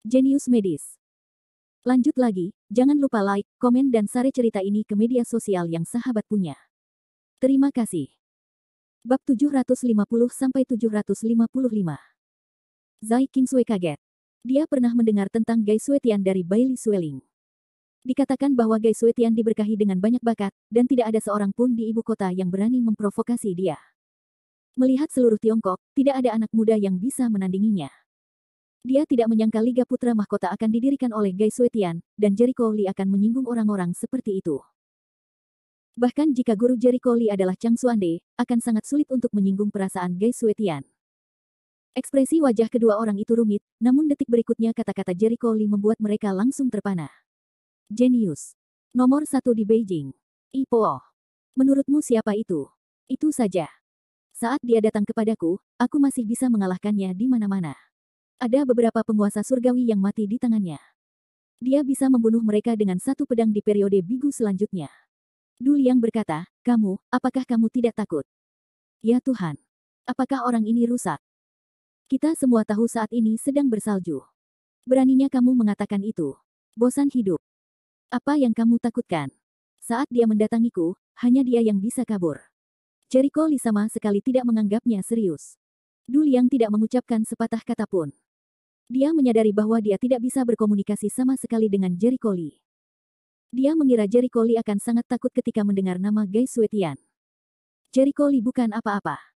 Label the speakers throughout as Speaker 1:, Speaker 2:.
Speaker 1: Jenius Medis. Lanjut lagi, jangan lupa like, komen dan share cerita ini ke media sosial yang sahabat punya. Terima kasih. Bab 750-755. Zai Kingsway kaget. Dia pernah mendengar tentang Gai Suetian dari Bailey Sueling. Dikatakan bahwa Gai Suetian diberkahi dengan banyak bakat, dan tidak ada seorang pun di ibu kota yang berani memprovokasi dia. Melihat seluruh Tiongkok, tidak ada anak muda yang bisa menandinginya. Dia tidak menyangka Liga Putra Mahkota akan didirikan oleh Gai Suetian, dan Jericho Lee akan menyinggung orang-orang seperti itu. Bahkan jika guru Jericho Lee adalah Chang Xuande, akan sangat sulit untuk menyinggung perasaan Gai Suetian. Ekspresi wajah kedua orang itu rumit, namun detik berikutnya kata-kata Jericho Lee membuat mereka langsung terpana. Jenius. Nomor 1 di Beijing. Ipo. Menurutmu siapa itu? Itu saja. Saat dia datang kepadaku, aku masih bisa mengalahkannya di mana-mana. Ada beberapa penguasa surgawi yang mati di tangannya. Dia bisa membunuh mereka dengan satu pedang di periode Bigu selanjutnya. Du Liang berkata, apakah kamu tidak takut? Ya Tuhan. Apakah orang ini rusak? Kita semua tahu saat ini sedang bersalju. Beraninya kamu mengatakan itu. Bosan hidup. Apa yang kamu takutkan? Saat dia mendatangiku, hanya dia yang bisa kabur. Jericho Lee sama sekali tidak menganggapnya serius. Du Liang tidak mengucapkan sepatah kata pun. Dia menyadari bahwa dia tidak bisa berkomunikasi sama sekali dengan Jericho Lee. Dia mengira Jericho Lee akan sangat takut ketika mendengar nama Gai Suetian. Jericho Lee bukan apa-apa.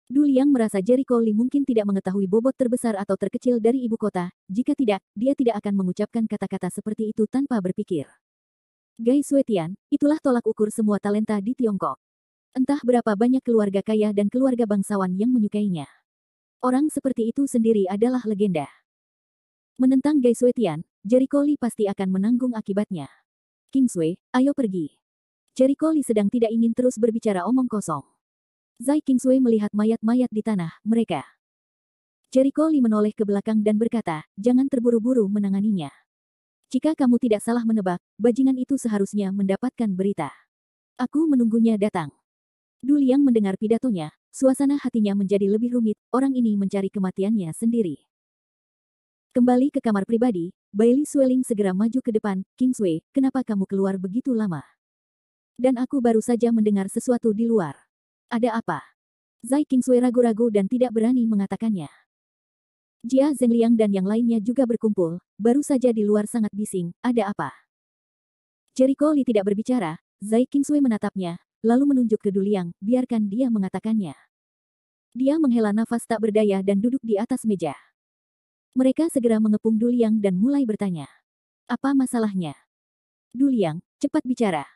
Speaker 1: Du Liang merasa Jericho Lee mungkin tidak mengetahui bobot terbesar atau terkecil dari ibu kota, jika tidak, dia tidak akan mengucapkan kata-kata seperti itu tanpa berpikir. Gai Suetian, itulah tolak ukur semua talenta di Tiongkok. Entah berapa banyak keluarga kaya dan keluarga bangsawan yang menyukainya. Orang seperti itu sendiri adalah legenda. Menentang Gai Suetian, Jericho Lee pasti akan menanggung akibatnya. Kingsway, ayo pergi. Jericho Lee sedang tidak ingin terus berbicara omong kosong. Zai Kingsway melihat mayat-mayat di tanah mereka. Jericho Lee menoleh ke belakang dan berkata, jangan terburu-buru menanganinya. Jika kamu tidak salah menebak, bajingan itu seharusnya mendapatkan berita. Aku menunggunya datang. Du Liang mendengar pidatonya, suasana hatinya menjadi lebih rumit, orang ini mencari kematiannya sendiri. Kembali ke kamar pribadi, Bailey Sueling segera maju ke depan, Kingsway, kenapa kamu keluar begitu lama? Dan aku baru saja mendengar sesuatu di luar. Ada apa? Zai Kingsway ragu-ragu dan tidak berani mengatakannya. Jia Zhengliang dan yang lainnya juga berkumpul, baru saja di luar sangat bising, ada apa? Jericho Lee tidak berbicara, Zai Kingsway menatapnya, lalu menunjuk ke Du Liang, biarkan dia mengatakannya. Dia menghela nafas tak berdaya dan duduk di atas meja. Mereka segera mengepung Du Liang dan mulai bertanya. Apa masalahnya? Du Liang, cepat bicara.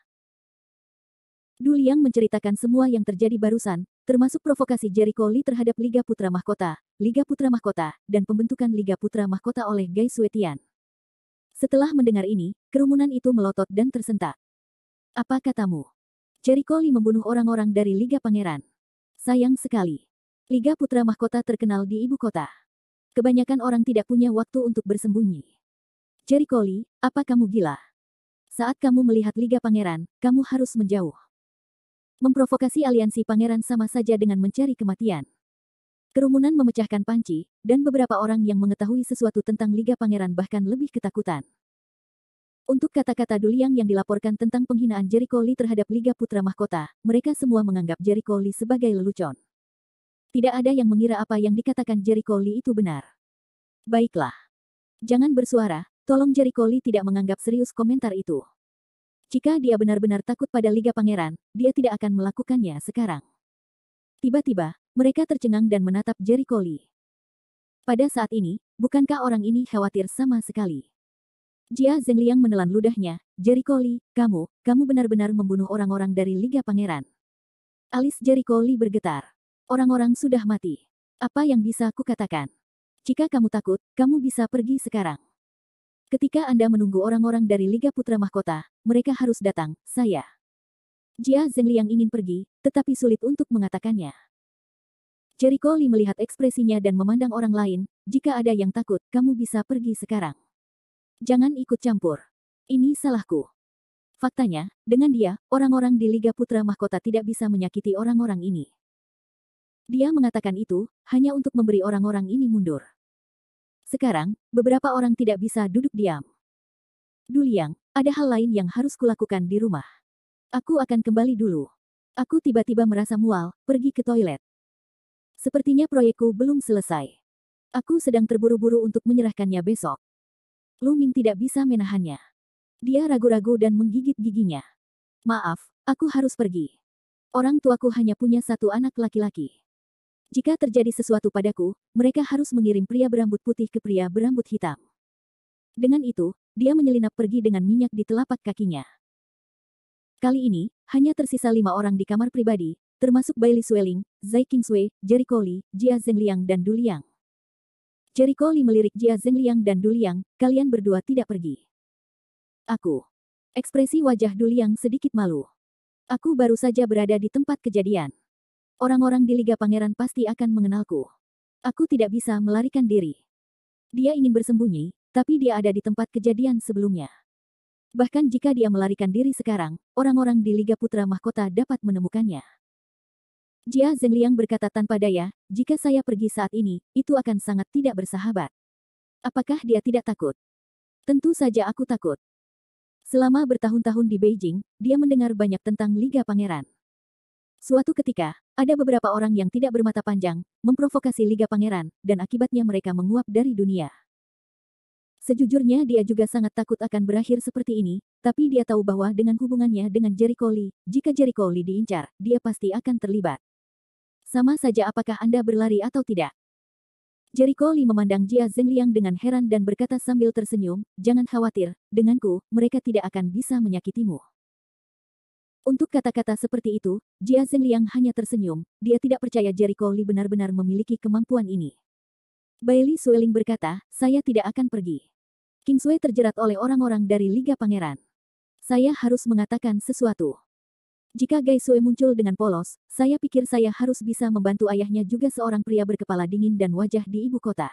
Speaker 1: Du Liang menceritakan semua yang terjadi barusan, termasuk provokasi Jericho Lee terhadap Liga Putra Mahkota, dan pembentukan Liga Putra Mahkota oleh Gai Suetian. Setelah mendengar ini, kerumunan itu melotot dan tersentak. Apa katamu? Jericho Lee membunuh orang-orang dari Liga Pangeran. Sayang sekali. Liga Putra Mahkota terkenal di ibu kota. Kebanyakan orang tidak punya waktu untuk bersembunyi. Jericho Lee, apa kamu gila? Saat kamu melihat Liga Pangeran, kamu harus menjauh. Memprovokasi aliansi pangeran sama saja dengan mencari kematian. Kerumunan memecahkan panci, dan beberapa orang yang mengetahui sesuatu tentang Liga Pangeran bahkan lebih ketakutan. Untuk kata-kata Du Liang yang dilaporkan tentang penghinaan Jericho Lee terhadap Liga Putra Mahkota, mereka semua menganggap Jericho Lee sebagai lelucon. Tidak ada yang mengira apa yang dikatakan Jericho Lee itu benar. Baiklah. Jangan bersuara, tolong Jericho Lee tidak menganggap serius komentar itu. Jika dia benar-benar takut pada Liga Pangeran, dia tidak akan melakukannya sekarang. Tiba-tiba, mereka tercengang dan menatap Jericho Lee. Pada saat ini, bukankah orang ini khawatir sama sekali? Jia Zhengliang menelan ludahnya, Jericho Lee, kamu benar-benar membunuh orang-orang dari Liga Pangeran. Alis Jericho Lee bergetar. Orang-orang sudah mati. Apa yang bisa aku katakan? Jika kamu takut, kamu bisa pergi sekarang. Ketika Anda menunggu orang-orang dari Liga Putra Mahkota, mereka harus datang, saya. Jia Zhengliang ingin pergi, tetapi sulit untuk mengatakannya. Jericho Lee melihat ekspresinya dan memandang orang lain, jika ada yang takut, kamu bisa pergi sekarang. Jangan ikut campur. Ini salahku. Faktanya, dengan dia, orang-orang di Liga Putra Mahkota tidak bisa menyakiti orang-orang ini. Dia mengatakan itu, hanya untuk memberi orang-orang ini mundur. Sekarang, beberapa orang tidak bisa duduk diam. Du Liang, ada hal lain yang harus kulakukan di rumah. Aku akan kembali dulu. Aku tiba-tiba merasa mual, pergi ke toilet. Sepertinya proyekku belum selesai. Aku sedang terburu-buru untuk menyerahkannya besok. Lu Ming tidak bisa menahannya. Dia ragu-ragu dan menggigit giginya. Maaf, aku harus pergi. Orang tuaku hanya punya satu anak laki-laki. Jika terjadi sesuatu padaku, mereka harus mengirim pria berambut putih ke pria berambut hitam. Dengan itu, dia menyelinap pergi dengan minyak di telapak kakinya. Kali ini, hanya tersisa 5 orang di kamar pribadi, termasuk Bailey Sueling, Zai Kingsway, Jericho Lee, Jia Zhengliang dan Du Liang. Jericho Lee melirik Jia Zhengliang dan Du Liang, kalian berdua tidak pergi. Aku. Ekspresi wajah Du Liang sedikit malu. Aku baru saja berada di tempat kejadian. Orang-orang di Liga Pangeran pasti akan mengenalku. Aku tidak bisa melarikan diri. Dia ingin bersembunyi, tapi dia ada di tempat kejadian sebelumnya. Bahkan jika dia melarikan diri sekarang, orang-orang di Liga Putra Mahkota dapat menemukannya. Jia Zhengliang berkata tanpa daya, jika saya pergi saat ini, itu akan sangat tidak bersahabat. Apakah dia tidak takut? Tentu saja aku takut. Selama bertahun-tahun di Beijing, dia mendengar banyak tentang Liga Pangeran. Suatu ketika, ada beberapa orang yang tidak bermata panjang, memprovokasi Liga Pangeran, dan akibatnya mereka menguap dari dunia. Sejujurnya dia juga sangat takut akan berakhir seperti ini, tapi dia tahu bahwa dengan hubungannya dengan Jericho Lee, jika Jericho Lee diincar, dia pasti akan terlibat. Sama saja apakah Anda berlari atau tidak. Jericho Lee memandang Jia Zhengliang dengan heran dan berkata sambil tersenyum, jangan khawatir, denganku, mereka tidak akan bisa menyakitimu. Untuk kata-kata seperti itu, Jia Zhengliang hanya tersenyum, dia tidak percaya Jericho Lee benar-benar memiliki kemampuan ini. Bailey Sueling berkata, saya tidak akan pergi. Kingsway terjerat oleh orang-orang dari Liga Pangeran. Saya harus mengatakan sesuatu. Jika Gai Sue muncul dengan polos, saya pikir saya harus bisa membantu ayahnya juga seorang pria berkepala dingin dan wajah di ibu kota.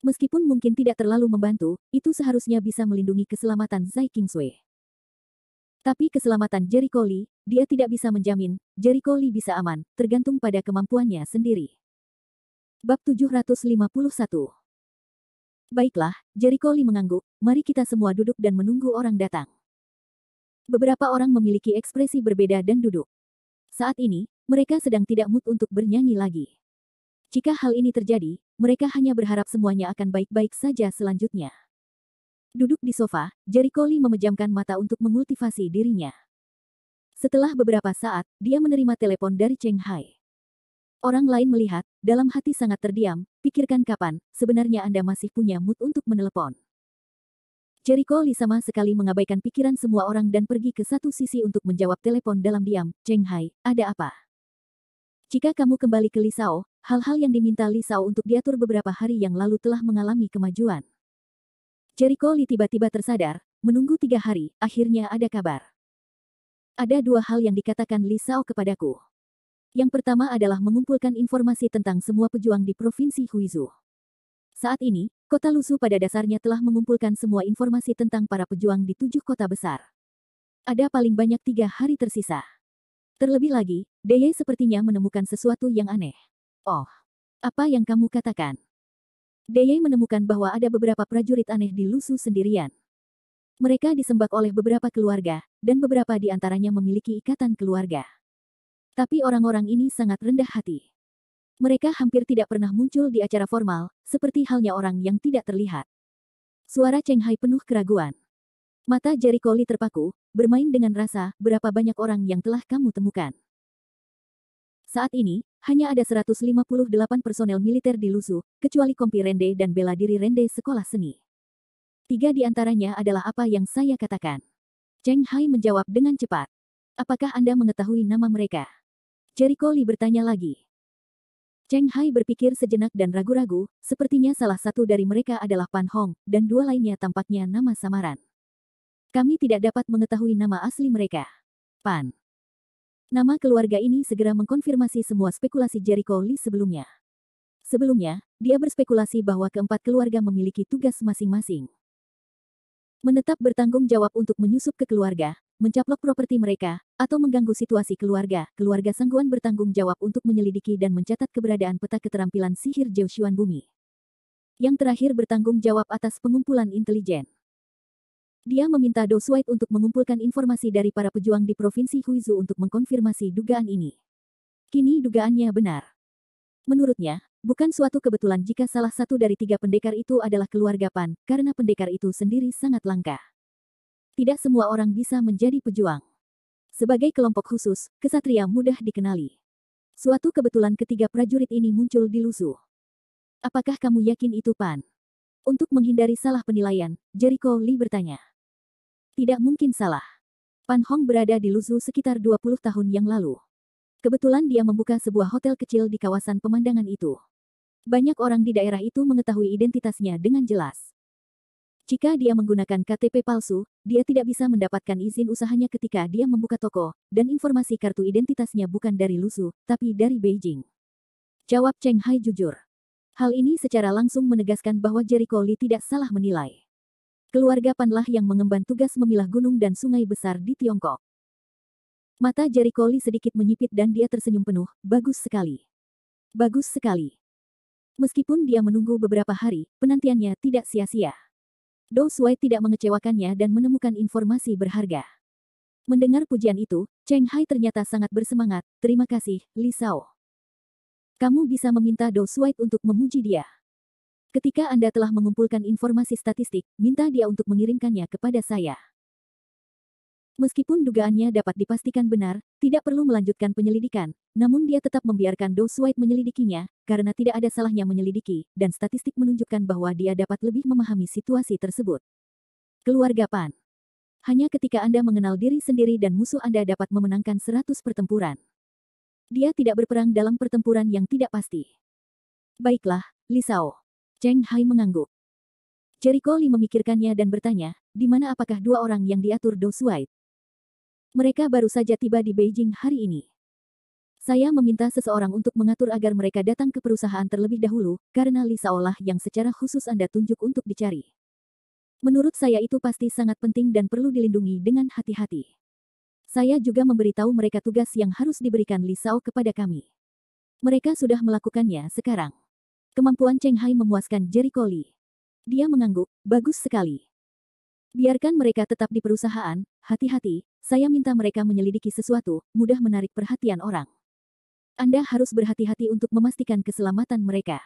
Speaker 1: Meskipun mungkin tidak terlalu membantu, itu seharusnya bisa melindungi keselamatan Zai Kingsway. Tapi keselamatan Jericho Lee, dia tidak bisa menjamin, Jericho Lee bisa aman, tergantung pada kemampuannya sendiri. Bab 751. Baiklah, Jericho Lee mengangguk, mari kita semua duduk dan menunggu orang datang. Beberapa orang memiliki ekspresi berbeda dan duduk. Saat ini, mereka sedang tidak mood untuk bernyanyi lagi. Jika hal ini terjadi, mereka hanya berharap semuanya akan baik-baik saja selanjutnya. Duduk di sofa, Jericho Lee memejamkan mata untuk memultivasi dirinya. Setelah beberapa saat, dia menerima telepon dari Cheng Hai. Orang lain melihat, dalam hati sangat terdiam, pikirkan kapan, sebenarnya Anda masih punya mood untuk menelepon. Jericho Lee sama sekali mengabaikan pikiran semua orang dan pergi ke satu sisi untuk menjawab telepon dalam diam, Cheng Hai, ada apa? Jika kamu kembali ke Li Shao, hal-hal yang diminta Li Shao untuk diatur beberapa hari yang lalu telah mengalami kemajuan. Jericho Lee tiba-tiba tersadar, menunggu 3 hari, akhirnya ada kabar. Ada 2 hal yang dikatakan Li Shao kepadaku. Yang pertama adalah mengumpulkan informasi tentang semua pejuang di Provinsi Huizhou. Saat ini, kota Lusu pada dasarnya telah mengumpulkan semua informasi tentang para pejuang di 7 kota besar. Ada paling banyak 3 hari tersisa. Terlebih lagi, Deye sepertinya menemukan sesuatu yang aneh. Oh, apa yang kamu katakan? Deye menemukan bahwa ada beberapa prajurit aneh di Lusu sendirian. Mereka disembah oleh beberapa keluarga, dan beberapa di antaranya memiliki ikatan keluarga. Tapi orang-orang ini sangat rendah hati. Mereka hampir tidak pernah muncul di acara formal, seperti halnya orang yang tidak terlihat. Suara Cheng Hai penuh keraguan. Mata Jericho Lee terpaku, bermain dengan rasa, berapa banyak orang yang telah kamu temukan. Saat ini, hanya ada 158 personel militer di Lusu, kecuali Kompi Rende dan bela diri Rende Sekolah Seni. 3 di antaranya adalah apa yang saya katakan. Cheng Hai menjawab dengan cepat. Apakah Anda mengetahui nama mereka? Jericho Lee bertanya lagi. Cheng Hai berpikir sejenak dan ragu-ragu, sepertinya salah satu dari mereka adalah Pan Hong, dan 2 lainnya tampaknya nama samaran. Kami tidak dapat mengetahui nama asli mereka. Pan. Nama keluarga ini segera mengkonfirmasi semua spekulasi Jericho Lee sebelumnya. Sebelumnya, dia berspekulasi bahwa keempat keluarga memiliki tugas masing-masing. Menetap bertanggung jawab untuk menyusup ke keluarga, mencaplok properti mereka, atau mengganggu situasi keluarga. Keluarga Sangguan bertanggung jawab untuk menyelidiki dan mencatat keberadaan peta keterampilan sihir Jiao Xuan Bumi. Yang terakhir bertanggung jawab atas pengumpulan intelijen. Dia meminta Do Shuai untuk mengumpulkan informasi dari para pejuang di Provinsi Huizhou untuk mengkonfirmasi dugaan ini. Kini dugaannya benar. Menurutnya, bukan suatu kebetulan jika salah satu dari 3 pendekar itu adalah keluarga Pan, karena pendekar itu sendiri sangat langka. Tidak semua orang bisa menjadi pejuang. Sebagai kelompok khusus, kesatria mudah dikenali. Suatu kebetulan ketiga prajurit ini muncul di Lusu. Apakah kamu yakin itu Pan? Untuk menghindari salah penilaian, Jericho Lee bertanya. Tidak mungkin salah. Pan Hong berada di Lusu sekitar 20 tahun yang lalu. Kebetulan dia membuka sebuah hotel kecil di kawasan pemandangan itu. Banyak orang di daerah itu mengetahui identitasnya dengan jelas. Jika dia menggunakan KTP palsu, dia tidak bisa mendapatkan izin usahanya ketika dia membuka toko, dan informasi kartu identitasnya bukan dari Lusu, tapi dari Beijing. Jawab Cheng Hai jujur. Hal ini secara langsung menegaskan bahwa Jericho Lee tidak salah menilai. Keluarga Pan lah yang mengemban tugas memilah gunung dan sungai besar di Tiongkok. Mata Jericho Lee sedikit menyipit dan dia tersenyum penuh. Bagus sekali. Bagus sekali. Meskipun dia menunggu beberapa hari, penantiannya tidak sia-sia. Do Shuai tidak mengecewakannya dan menemukan informasi berharga. Mendengar pujian itu, Cheng Hai ternyata sangat bersemangat. Terima kasih, Li Shao. Kamu bisa meminta Do Shuai untuk memuji dia. Ketika Anda telah mengumpulkan informasi statistik, minta dia untuk mengirimkannya kepada saya. Meskipun dugaannya dapat dipastikan benar, tidak perlu melanjutkan penyelidikan, namun dia tetap membiarkan Do Shuai menyelidikinya, karena tidak ada salahnya menyelidiki, dan statistik menunjukkan bahwa dia dapat lebih memahami situasi tersebut. Keluarga Pan. Hanya ketika Anda mengenal diri sendiri dan musuh Anda dapat memenangkan 100 pertempuran. Dia tidak berperang dalam pertempuran yang tidak pasti. Baiklah, Li Shao. Cheng Hai mengangguk. Jericho Lee memikirkannya dan bertanya, di mana apakah 2 orang yang diatur Do Shuai? Mereka baru saja tiba di Beijing hari ini. Saya meminta seseorang untuk mengatur agar mereka datang ke perusahaan terlebih dahulu, karena Li Shao lah yang secara khusus Anda tunjuk untuk dicari. Menurut saya itu pasti sangat penting dan perlu dilindungi dengan hati-hati. Saya juga memberitahu mereka tugas yang harus diberikan Li Shao kepada kami. Mereka sudah melakukannya sekarang. Kemampuan Cheng Hai memuaskan Jericho Lee. Dia mengangguk, bagus sekali. Biarkan mereka tetap di perusahaan, hati-hati, saya minta mereka menyelidiki sesuatu, mudah menarik perhatian orang. Anda harus berhati-hati untuk memastikan keselamatan mereka.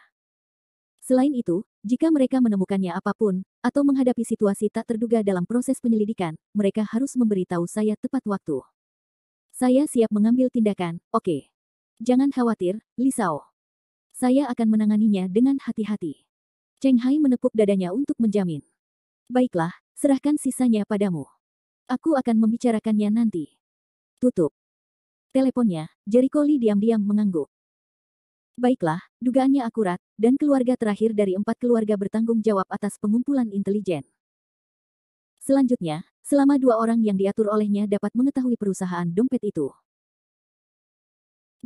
Speaker 1: Selain itu, jika mereka menemukannya apapun, atau menghadapi situasi tak terduga dalam proses penyelidikan, mereka harus memberitahu saya tepat waktu. Saya siap mengambil tindakan, oke. Jangan khawatir, Li Shao. Saya akan menanganinya dengan hati-hati. Cheng Hai menepuk dadanya untuk menjamin. Baiklah, serahkan sisanya padamu. Aku akan membicarakannya nanti. Tutup. Teleponnya, Jericho Lee diam-diam mengangguk. Baiklah, dugaannya akurat, dan keluarga terakhir dari 4 keluarga bertanggung jawab atas pengumpulan intelijen. Selanjutnya, selama 2 orang yang diatur olehnya dapat mengetahui perusahaan dompet itu.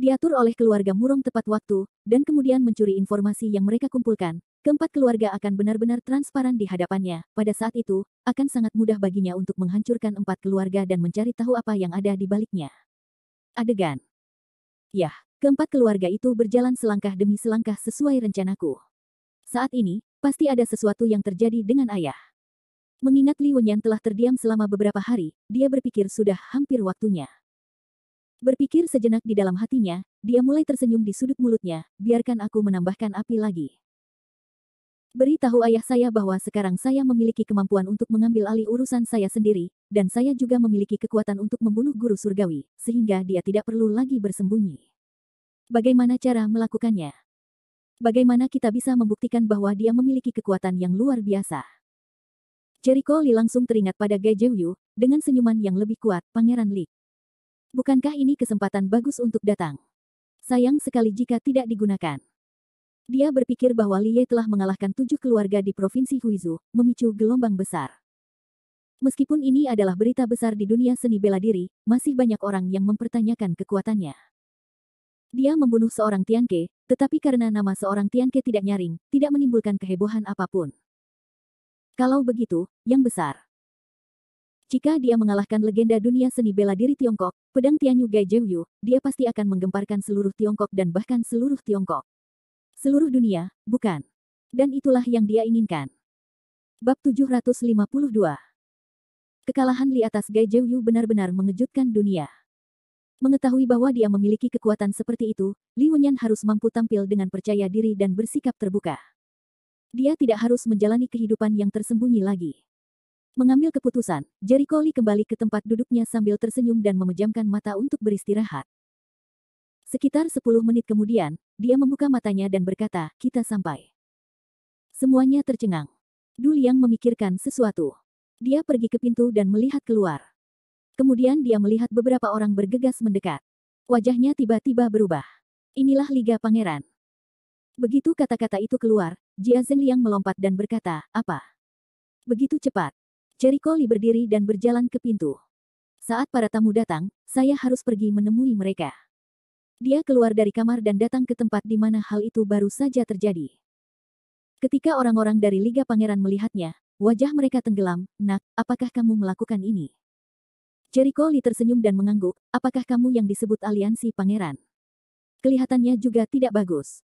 Speaker 1: Diatur oleh keluarga Murong tepat waktu, dan kemudian mencuri informasi yang mereka kumpulkan, keempat keluarga akan benar-benar transparan di hadapannya. Pada saat itu, akan sangat mudah baginya untuk menghancurkan 4 keluarga dan mencari tahu apa yang ada di baliknya. Adegan. Yah. Keempat keluarga itu berjalan selangkah demi selangkah sesuai rencanaku. Saat ini, pasti ada sesuatu yang terjadi dengan ayah. Mengingat Li Wenyan telah terdiam selama beberapa hari, dia berpikir sudah hampir waktunya. Berpikir sejenak di dalam hatinya, dia mulai tersenyum di sudut mulutnya, biarkan aku menambahkan api lagi. Beritahu ayah saya bahwa sekarang saya memiliki kemampuan untuk mengambil alih urusan saya sendiri, dan saya juga memiliki kekuatan untuk membunuh guru surgawi, sehingga dia tidak perlu lagi bersembunyi. Bagaimana cara melakukannya? Bagaimana kita bisa membuktikan bahwa dia memiliki kekuatan yang luar biasa? Jericho Lee langsung teringat pada Gai Zhouyu, dengan senyuman yang lebih kuat, Pangeran Li. Bukankah ini kesempatan bagus untuk datang? Sayang sekali jika tidak digunakan. Dia berpikir bahwa Li Ye telah mengalahkan 7 keluarga di Provinsi Huizhou, memicu gelombang besar. Meskipun ini adalah berita besar di dunia seni bela diri, masih banyak orang yang mempertanyakan kekuatannya. Dia membunuh seorang Tianke, tetapi karena nama seorang Tianke tidak nyaring, tidak menimbulkan kehebohan apapun. Kalau begitu, yang besar. Jika dia mengalahkan legenda dunia seni bela diri Tiongkok, pedang Tianyu Gai Zhouyu, dia pasti akan menggemparkan seluruh Tiongkok dan bahkan seluruh Tiongkok. Seluruh dunia, bukan. Dan itulah yang dia inginkan. Bab 752. Kekalahan Li atas Gai Zhouyu benar-benar mengejutkan dunia. Mengetahui bahwa dia memiliki kekuatan seperti itu, Li Wenyan harus mampu tampil dengan percaya diri dan bersikap terbuka. Dia tidak harus menjalani kehidupan yang tersembunyi lagi. Mengambil keputusan, Jericho Lee kembali ke tempat duduknya sambil tersenyum dan memejamkan mata untuk beristirahat. Sekitar 10 menit kemudian, dia membuka matanya dan berkata, "Kita sampai." Semuanya tercengang. Du Liang memikirkan sesuatu. Dia pergi ke pintu dan melihat keluar. Kemudian dia melihat beberapa orang bergegas mendekat. Wajahnya tiba-tiba berubah. Inilah Liga Pangeran. Begitu kata-kata itu keluar, Jia Zhengliang melompat dan berkata, "Apa?" Begitu cepat. Jericho Lee berdiri dan berjalan ke pintu. Saat para tamu datang, saya harus pergi menemui mereka. Dia keluar dari kamar dan datang ke tempat di mana hal itu baru saja terjadi. Ketika orang-orang dari Liga Pangeran melihatnya, wajah mereka tenggelam. "Nak, apakah kamu melakukan ini?" Jericho Lee tersenyum dan mengangguk, "Apakah kamu yang disebut aliansi pangeran?" Kelihatannya juga tidak bagus.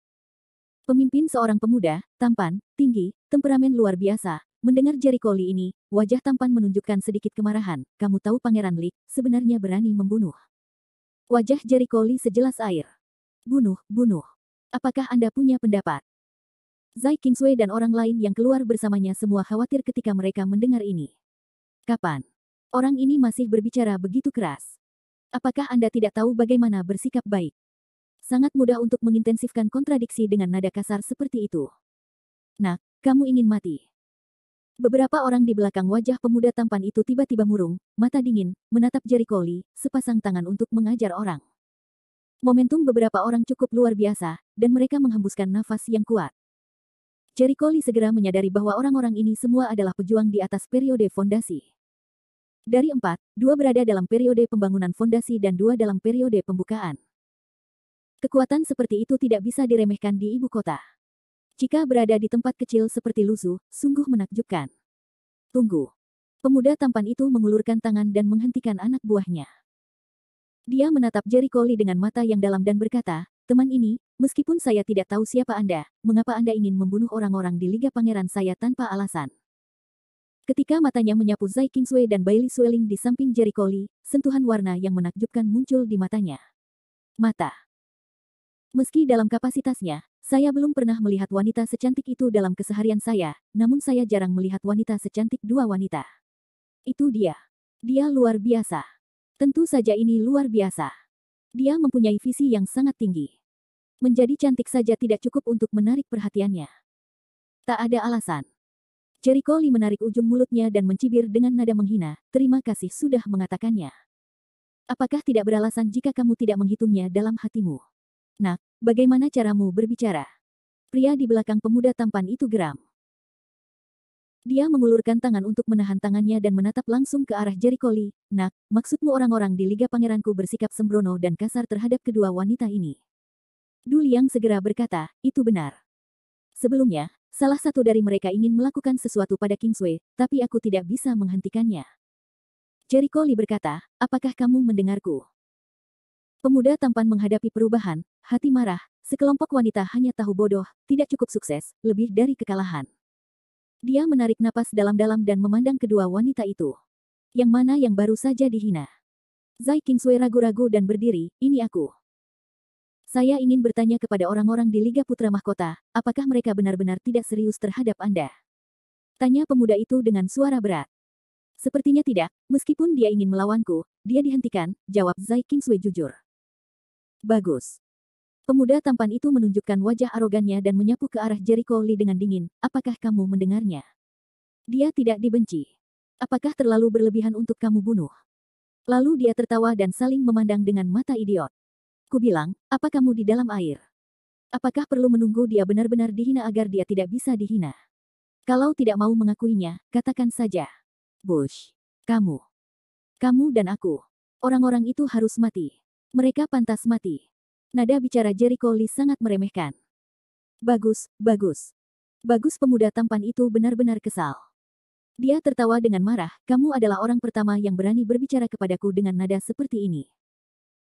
Speaker 1: Pemimpin seorang pemuda, tampan, tinggi, temperamen luar biasa. Mendengar Jericho Lee ini, wajah tampan menunjukkan sedikit kemarahan. "Kamu tahu Pangeran Lee sebenarnya berani membunuh." Wajah Jericho Lee sejelas air. "Bunuh, bunuh. Apakah Anda punya pendapat?" Zai Qingsui dan orang lain yang keluar bersamanya semua khawatir ketika mereka mendengar ini. Kapan orang ini masih berbicara begitu keras? Apakah Anda tidak tahu bagaimana bersikap baik? Sangat mudah untuk mengintensifkan kontradiksi dengan nada kasar seperti itu. "Nak, kamu ingin mati." Beberapa orang di belakang wajah pemuda tampan itu tiba-tiba murung, mata dingin, menatap Jericho Lee, sepasang tangan untuk mengajar orang. Momentum beberapa orang cukup luar biasa, dan mereka menghembuskan nafas yang kuat. Jericho Lee segera menyadari bahwa orang-orang ini semua adalah pejuang di atas periode fondasi. Dari 4, 2 berada dalam periode pembangunan fondasi dan 2 dalam periode pembukaan. Kekuatan seperti itu tidak bisa diremehkan di ibu kota. Jika berada di tempat kecil seperti Luzu, sungguh menakjubkan. "Tunggu." Pemuda tampan itu mengulurkan tangan dan menghentikan anak buahnya. Dia menatap Jericho Lee dengan mata yang dalam dan berkata, "Teman ini, meskipun saya tidak tahu siapa Anda, mengapa Anda ingin membunuh orang-orang di Liga Pangeran saya tanpa alasan?" Ketika matanya menyapu Zai Qingsui dan Bailey Sueling di samping Jericho Lee, sentuhan warna yang menakjubkan muncul di matanya. Mata. Meski dalam kapasitasnya, saya belum pernah melihat wanita secantik itu dalam keseharian saya, namun saya jarang melihat wanita secantik 2 wanita. Itu dia. Dia luar biasa. Tentu saja ini luar biasa. Dia mempunyai visi yang sangat tinggi. Menjadi cantik saja tidak cukup untuk menarik perhatiannya. Tak ada alasan. Jericho Lee menarik ujung mulutnya dan mencibir dengan nada menghina, "Terima kasih sudah mengatakannya. Apakah tidak beralasan jika kamu tidak menghitungnya dalam hatimu?" "Nak, bagaimana caramu berbicara?" Pria di belakang pemuda tampan itu geram. Dia mengulurkan tangan untuk menahan tangannya dan menatap langsung ke arah Jericho Lee. "Nak, maksudmu orang-orang di Liga Pangeranku bersikap sembrono dan kasar terhadap kedua wanita ini?" Du Liang segera berkata, "Itu benar. Sebelumnya, salah satu dari mereka ingin melakukan sesuatu pada Kingsway, tapi aku tidak bisa menghentikannya." Jericho Lee berkata, "Apakah kamu mendengarku?" Pemuda tampan menghadapi perubahan, hati marah, sekelompok wanita hanya tahu bodoh, tidak cukup sukses, lebih dari kekalahan. Dia menarik napas dalam-dalam dan memandang kedua wanita itu. Yang mana yang baru saja dihina? Zai Qingsui ragu-ragu dan berdiri, "Ini aku. Saya ingin bertanya kepada orang-orang di Liga Putra Mahkota, apakah mereka benar-benar tidak serius terhadap Anda?" Tanya pemuda itu dengan suara berat. "Sepertinya tidak, meskipun dia ingin melawanku, dia dihentikan," jawab Zai Qingsui jujur. "Bagus." Pemuda tampan itu menunjukkan wajah arogannya dan menyapu ke arah Jericho Lee dengan dingin, "Apakah kamu mendengarnya? Dia tidak dibenci. Apakah terlalu berlebihan untuk kamu bunuh?" Lalu dia tertawa dan saling memandang dengan mata idiot. "Kubilang, apa kamu di dalam air? Apakah perlu menunggu dia benar-benar dihina agar dia tidak bisa dihina? Kalau tidak mau mengakuinya, katakan saja. Bush. Kamu. Kamu dan aku. Orang-orang itu harus mati. Mereka pantas mati." Nada bicara Jericho Lee sangat meremehkan. "Bagus, bagus. Bagus." Pemuda tampan itu benar-benar kesal. Dia tertawa dengan marah, "Kamu adalah orang pertama yang berani berbicara kepadaku dengan nada seperti ini.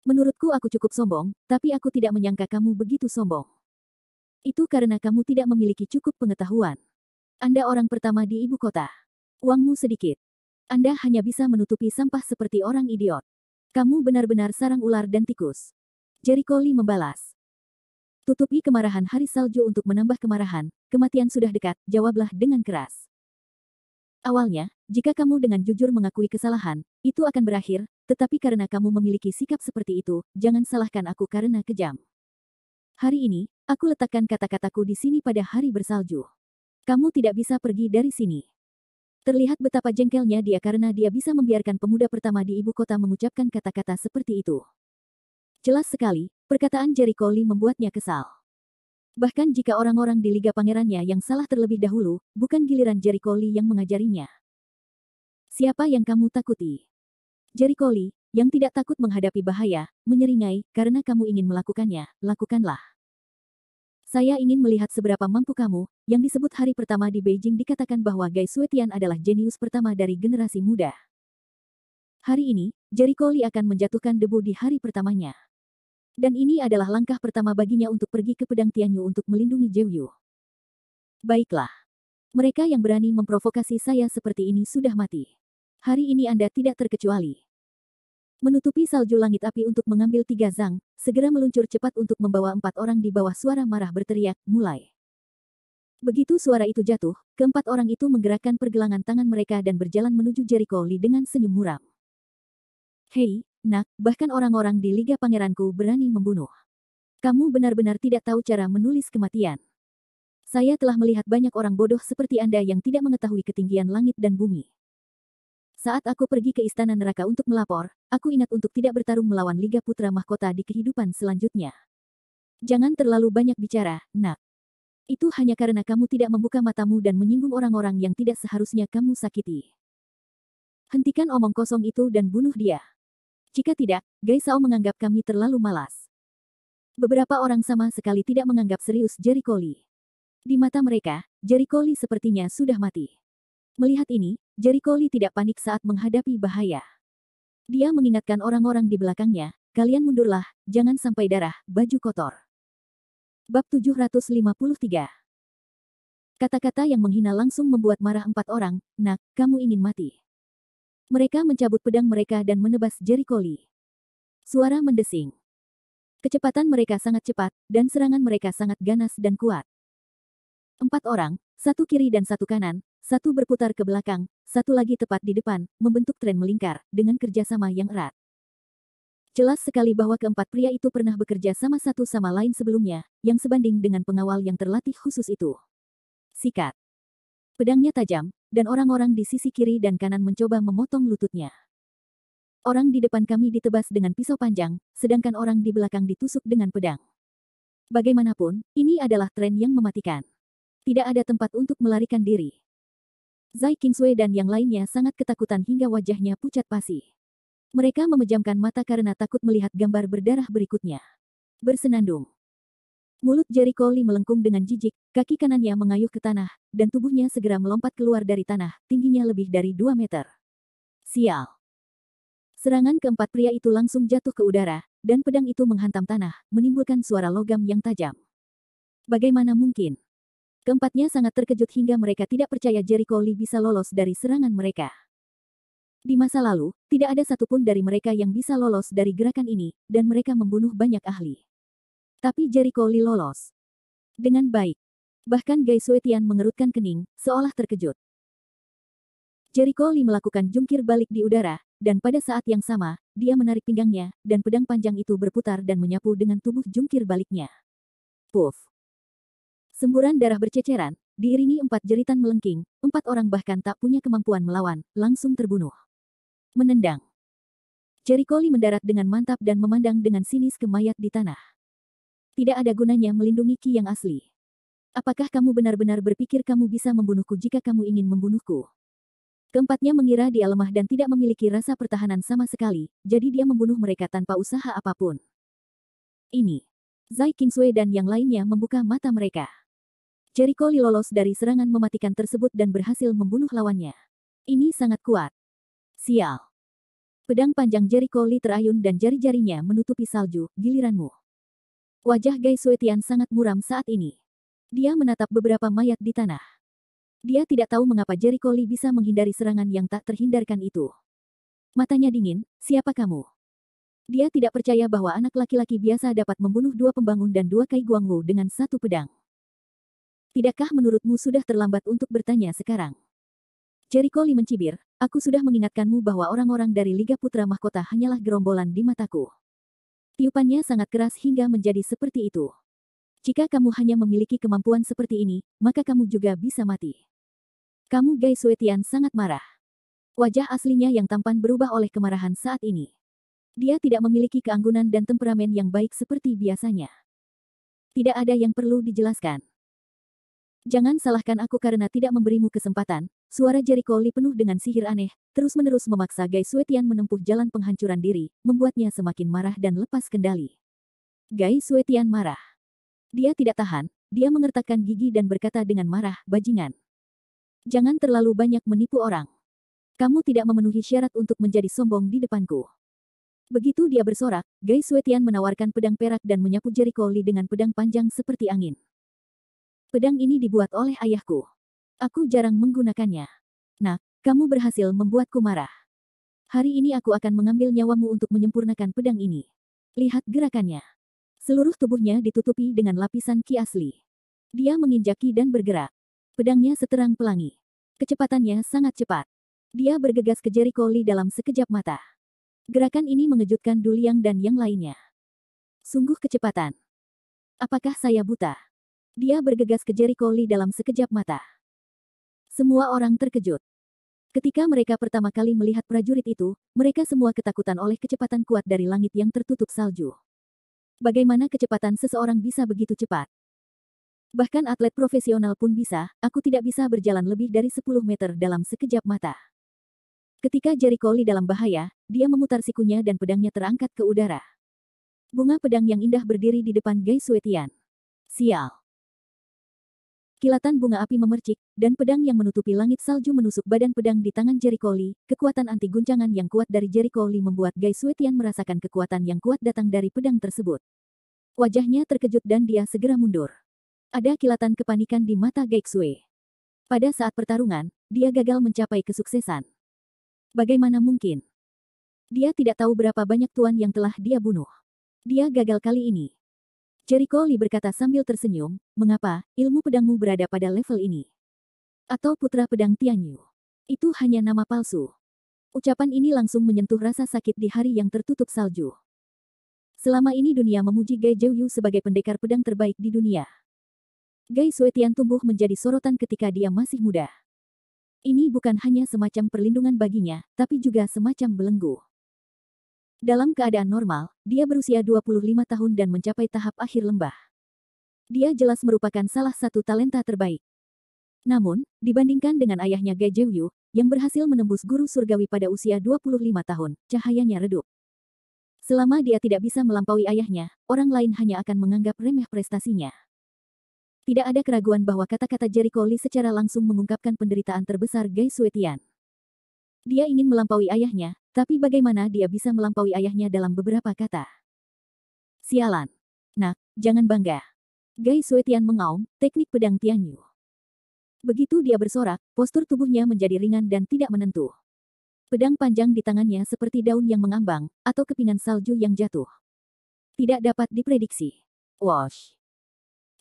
Speaker 1: Menurutku aku cukup sombong, tapi aku tidak menyangka kamu begitu sombong." Itu karena kamu tidak memiliki cukup pengetahuan. Anda orang pertama di ibu kota. Uangmu sedikit. Anda hanya bisa menutupi sampah seperti orang idiot. Kamu benar-benar sarang ular dan tikus. Jericho Lee membalas. Tutupi kemarahan hari salju untuk menambah kemarahan, kematian sudah dekat, jawablah dengan keras. Awalnya, jika kamu dengan jujur mengakui kesalahan, itu akan berakhir, tetapi karena kamu memiliki sikap seperti itu, jangan salahkan aku karena kejam. Hari ini, aku letakkan kata-kataku di sini pada hari bersalju. Kamu tidak bisa pergi dari sini. Terlihat betapa jengkelnya dia karena dia bisa membiarkan pemuda pertama di ibu kota mengucapkan kata-kata seperti itu. Jelas sekali, perkataan Jericho Lee membuatnya kesal. Bahkan jika orang-orang di Liga Pangerannya yang salah terlebih dahulu, bukan giliran Jericho Lee yang mengajarinya. Siapa yang kamu takuti? Jericho Lee, yang tidak takut menghadapi bahaya, menyeringai, karena kamu ingin melakukannya, lakukanlah. Saya ingin melihat seberapa mampu kamu, yang disebut hari pertama di Beijing dikatakan bahwa Gai Suetian adalah jenius pertama dari generasi muda. Hari ini, Jericho Lee akan menjatuhkan debu di hari pertamanya. Dan ini adalah langkah pertama baginya untuk pergi ke pedang Tianyu untuk melindungi Zhou. Baiklah. Mereka yang berani memprovokasi saya seperti ini sudah mati. Hari ini Anda tidak terkecuali. Menutupi salju langit api untuk mengambil 3 zang, segera meluncur cepat untuk membawa 4 orang di bawah suara marah berteriak, mulai. Begitu suara itu jatuh, keempat orang itu menggerakkan pergelangan tangan mereka dan berjalan menuju Jericho Lee dengan senyum muram. Hei, nak, bahkan orang-orang di Liga Pangeranku berani membunuh. Kamu benar-benar tidak tahu cara menulis kematian. Saya telah melihat banyak orang bodoh seperti Anda yang tidak mengetahui ketinggian langit dan bumi. Saat aku pergi ke Istana Neraka untuk melapor, aku ingat untuk tidak bertarung melawan Liga Putra Mahkota di kehidupan selanjutnya. Jangan terlalu banyak bicara, nak. Itu hanya karena kamu tidak membuka matamu dan menyinggung orang-orang yang tidak seharusnya kamu sakiti. Hentikan omong kosong itu dan bunuh dia. Jika tidak, Gai Sao menganggap kami terlalu malas. Beberapa orang sama sekali tidak menganggap serius Jericho Lee. Di mata mereka, Jericho Lee sepertinya sudah mati. Melihat ini, Jericho Lee tidak panik saat menghadapi bahaya. Dia mengingatkan orang-orang di belakangnya, kalian mundurlah, jangan sampai darah, baju kotor. Bab 753. Kata-kata yang menghina langsung membuat marah 4 orang, nak, kamu ingin mati. Mereka mencabut pedang mereka dan menebas Jericho Lee. Suara mendesing. Kecepatan mereka sangat cepat, dan serangan mereka sangat ganas dan kuat. 4 orang, satu kiri dan satu kanan, satu berputar ke belakang, satu lagi tepat di depan, membentuk tren melingkar, dengan kerjasama yang erat. Jelas sekali bahwa keempat pria itu pernah bekerja sama satu sama lain sebelumnya, yang sebanding dengan pengawal yang terlatih khusus itu. Sikat. Pedangnya tajam, dan orang-orang di sisi kiri dan kanan mencoba memotong lututnya. Orang di depan kami ditebas dengan pisau panjang, sedangkan orang di belakang ditusuk dengan pedang. Bagaimanapun, ini adalah tren yang mematikan. Tidak ada tempat untuk melarikan diri. Zai Qingsui dan yang lainnya sangat ketakutan hingga wajahnya pucat pasi. Mereka memejamkan mata karena takut melihat gambar berdarah berikutnya. Bersenandung. Mulut Jericho Lee melengkung dengan jijik, kaki kanannya mengayuh ke tanah, dan tubuhnya segera melompat keluar dari tanah, tingginya lebih dari 2 meter. Sial. Serangan keempat pria itu langsung jatuh ke udara, dan pedang itu menghantam tanah, menimbulkan suara logam yang tajam. Bagaimana mungkin? Keempatnya sangat terkejut hingga mereka tidak percaya Jericho Lee bisa lolos dari serangan mereka. Di masa lalu, tidak ada satupun dari mereka yang bisa lolos dari gerakan ini, dan mereka membunuh banyak ahli. Tapi Jericho Lee lolos. Dengan baik. Bahkan Gai Suetian mengerutkan kening, seolah terkejut. Jericho Lee melakukan jungkir balik di udara, dan pada saat yang sama, dia menarik pinggangnya, dan pedang panjang itu berputar dan menyapu dengan tubuh jungkir baliknya. Puff. Semburan darah berceceran, diiringi 4 jeritan melengking, 4 orang bahkan tak punya kemampuan melawan, langsung terbunuh. Menendang. Jericho Lee mendarat dengan mantap dan memandang dengan sinis ke mayat di tanah. Tidak ada gunanya melindungi Ki yang asli. Apakah kamu benar-benar berpikir kamu bisa membunuhku jika kamu ingin membunuhku? Keempatnya mengira dia lemah dan tidak memiliki rasa pertahanan sama sekali, jadi dia membunuh mereka tanpa usaha apapun. Ini. Zai Qingsui dan yang lainnya membuka mata mereka. Jericho Lee lolos dari serangan mematikan tersebut dan berhasil membunuh lawannya. Ini sangat kuat. Sial. Pedang panjang Jericho Lee terayun dan jari-jarinya menutupi salju, giliranmu. Wajah Gai Suetian sangat muram saat ini. Dia menatap beberapa mayat di tanah. Dia tidak tahu mengapa Jericho Lee bisa menghindari serangan yang tak terhindarkan itu. Matanya dingin, siapa kamu? Dia tidak percaya bahwa anak laki-laki biasa dapat membunuh 2 pembangun dan 2 Kai Guangwu dengan 1 pedang. Tidakkah menurutmu sudah terlambat untuk bertanya sekarang? Jericho Lee mencibir, aku sudah mengingatkanmu bahwa orang-orang dari Liga Putra Mahkota hanyalah gerombolan di mataku. Tiupannya sangat keras hingga menjadi seperti itu. Jika kamu hanya memiliki kemampuan seperti ini, maka kamu juga bisa mati. Kamu Gai Suetian sangat marah. Wajah aslinya yang tampan berubah oleh kemarahan saat ini. Dia tidak memiliki keanggunan dan temperamen yang baik seperti biasanya. Tidak ada yang perlu dijelaskan. Jangan salahkan aku karena tidak memberimu kesempatan. Suara Jericho Lee penuh dengan sihir aneh, terus-menerus memaksa Gai Suetian menempuh jalan penghancuran diri, membuatnya semakin marah dan lepas kendali. Gai Suetian marah. Dia tidak tahan, dia mengertakkan gigi dan berkata dengan marah, bajingan. Jangan terlalu banyak menipu orang. Kamu tidak memenuhi syarat untuk menjadi sombong di depanku. Begitu dia bersorak, Gai Suetian menawarkan pedang perak dan menyapu Jericho Lee dengan pedang panjang seperti angin. Pedang ini dibuat oleh ayahku. Aku jarang menggunakannya. Nak, kamu berhasil membuatku marah. Hari ini aku akan mengambil nyawamu untuk menyempurnakan pedang ini. Lihat gerakannya. Seluruh tubuhnya ditutupi dengan lapisan ki asli. Dia menginjak ki dan bergerak. Pedangnya seterang pelangi. Kecepatannya sangat cepat. Dia bergegas ke Jericho Lee dalam sekejap mata. Gerakan ini mengejutkan Du Liang dan yang lainnya. Sungguh kecepatan. Apakah saya buta? Dia bergegas ke Jericho Lee dalam sekejap mata. Semua orang terkejut. Ketika mereka pertama kali melihat prajurit itu, mereka semua ketakutan oleh kecepatan kuat dari langit yang tertutup salju. Bagaimana kecepatan seseorang bisa begitu cepat? Bahkan atlet profesional pun bisa, aku tidak bisa berjalan lebih dari 10 meter dalam sekejap mata. Ketika Jericho Lee dalam bahaya, dia memutar sikunya dan pedangnya terangkat ke udara. Bunga pedang yang indah berdiri di depan Gai Suetian. Sial. Kilatan bunga api memercik, dan pedang yang menutupi langit salju menusuk badan pedang di tangan Jericho Lee. Kekuatan anti guncangan yang kuat dari Jericho Lee membuat Gai Suetian merasakan kekuatan yang kuat datang dari pedang tersebut. Wajahnya terkejut dan dia segera mundur. Ada kilatan kepanikan di mata Gai Xue. Pada saat pertarungan, dia gagal mencapai kesuksesan. Bagaimana mungkin? Dia tidak tahu berapa banyak tuan yang telah dia bunuh. Dia gagal kali ini. Jericho Lee berkata sambil tersenyum, mengapa ilmu pedangmu berada pada level ini? Atau putra pedang Tianyu? Itu hanya nama palsu. Ucapan ini langsung menyentuh rasa sakit di hari yang tertutup salju. Selama ini dunia memuji Gai Zhouyu sebagai pendekar pedang terbaik di dunia. Gai Suetian tumbuh menjadi sorotan ketika dia masih muda. Ini bukan hanya semacam perlindungan baginya, tapi juga semacam belenggu. Dalam keadaan normal, dia berusia 25 tahun dan mencapai tahap akhir lembah. Dia jelas merupakan salah satu talenta terbaik. Namun, dibandingkan dengan ayahnya Gai Zhouyu, yang berhasil menembus guru surgawi pada usia 25 tahun, cahayanya redup. Selama dia tidak bisa melampaui ayahnya, orang lain hanya akan menganggap remeh prestasinya. Tidak ada keraguan bahwa kata-kata Jericho Lee secara langsung mengungkapkan penderitaan terbesar Gai Suetian. Dia ingin melampaui ayahnya, tapi bagaimana dia bisa melampaui ayahnya dalam beberapa kata? Sialan. Nak, jangan bangga. Gai Suetian mengaum, teknik pedang Tianyu. Begitu dia bersorak, postur tubuhnya menjadi ringan dan tidak menentu. Pedang panjang di tangannya seperti daun yang mengambang, atau kepingan salju yang jatuh. Tidak dapat diprediksi. Wosh.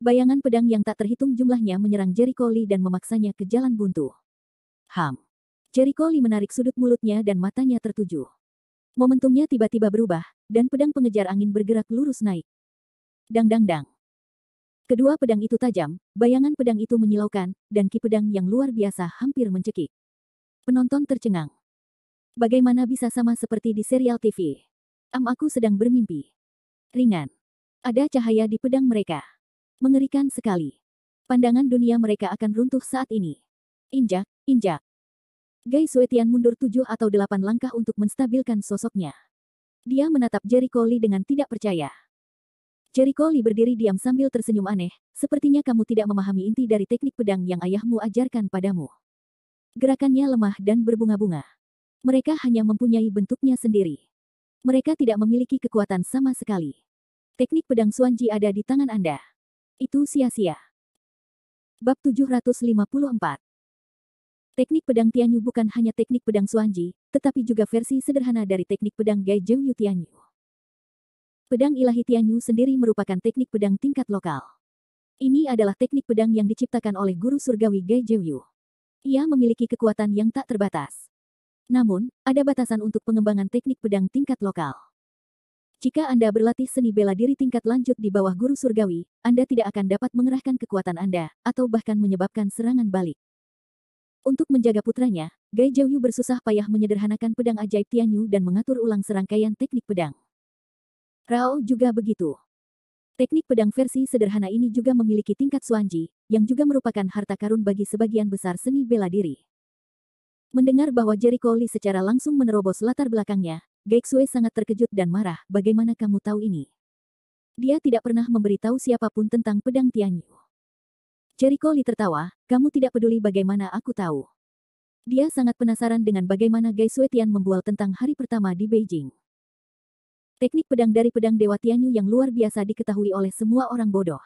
Speaker 1: Bayangan pedang yang tak terhitung jumlahnya menyerang Jericho Lee dan memaksanya ke jalan buntu. Jericho Lee menarik sudut mulutnya dan matanya tertuju. Momentumnya tiba-tiba berubah, dan pedang pengejar angin bergerak lurus naik. Dang dang dang. Kedua pedang itu tajam, bayangan pedang itu menyilaukan, dan ki pedang yang luar biasa hampir mencekik. Penonton tercengang. Bagaimana bisa sama seperti di serial TV? Aku sedang bermimpi. Ringan. Ada cahaya di pedang mereka. Mengerikan sekali. Pandangan dunia mereka akan runtuh saat ini. Injak, injak. Gai Suetian mundur 7 atau 8 langkah untuk menstabilkan sosoknya. Dia menatap Jericho Lee dengan tidak percaya. Jericho Lee berdiri diam sambil tersenyum aneh, sepertinya kamu tidak memahami inti dari teknik pedang yang ayahmu ajarkan padamu. Gerakannya lemah dan berbunga-bunga. Mereka hanya mempunyai bentuknya sendiri. Mereka tidak memiliki kekuatan sama sekali. Teknik pedang Xuanji ada di tangan Anda. Itu sia-sia. Bab 754. Teknik pedang Tianyu bukan hanya teknik pedang Xuanji, tetapi juga versi sederhana dari teknik pedang Gai Jiuyu Tianyu. Pedang ilahi Tianyu sendiri merupakan teknik pedang tingkat lokal. Ini adalah teknik pedang yang diciptakan oleh guru surgawi Gai Jiuyu. Ia memiliki kekuatan yang tak terbatas. Namun, ada batasan untuk pengembangan teknik pedang tingkat lokal. Jika Anda berlatih seni bela diri tingkat lanjut di bawah guru surgawi, Anda tidak akan dapat mengerahkan kekuatan Anda, atau bahkan menyebabkan serangan balik. Untuk menjaga putranya, Gai Jiuyu bersusah payah menyederhanakan pedang ajaib Tianyu dan mengatur ulang serangkaian teknik pedang. Rao juga begitu. Teknik pedang versi sederhana ini juga memiliki tingkat Xuanji, yang juga merupakan harta karun bagi sebagian besar seni bela diri. Mendengar bahwa Jericho Lee secara langsung menerobos latar belakangnya, Gai Xue sangat terkejut dan marah. Bagaimana kamu tahu ini? Dia tidak pernah memberitahu siapapun tentang pedang Tianyu. Jericho Lee tertawa, kamu tidak peduli bagaimana aku tahu. Dia sangat penasaran dengan bagaimana Gai Xue Tian membual tentang hari pertama di Beijing. Teknik pedang dari pedang Dewa Tianyu yang luar biasa diketahui oleh semua orang bodoh.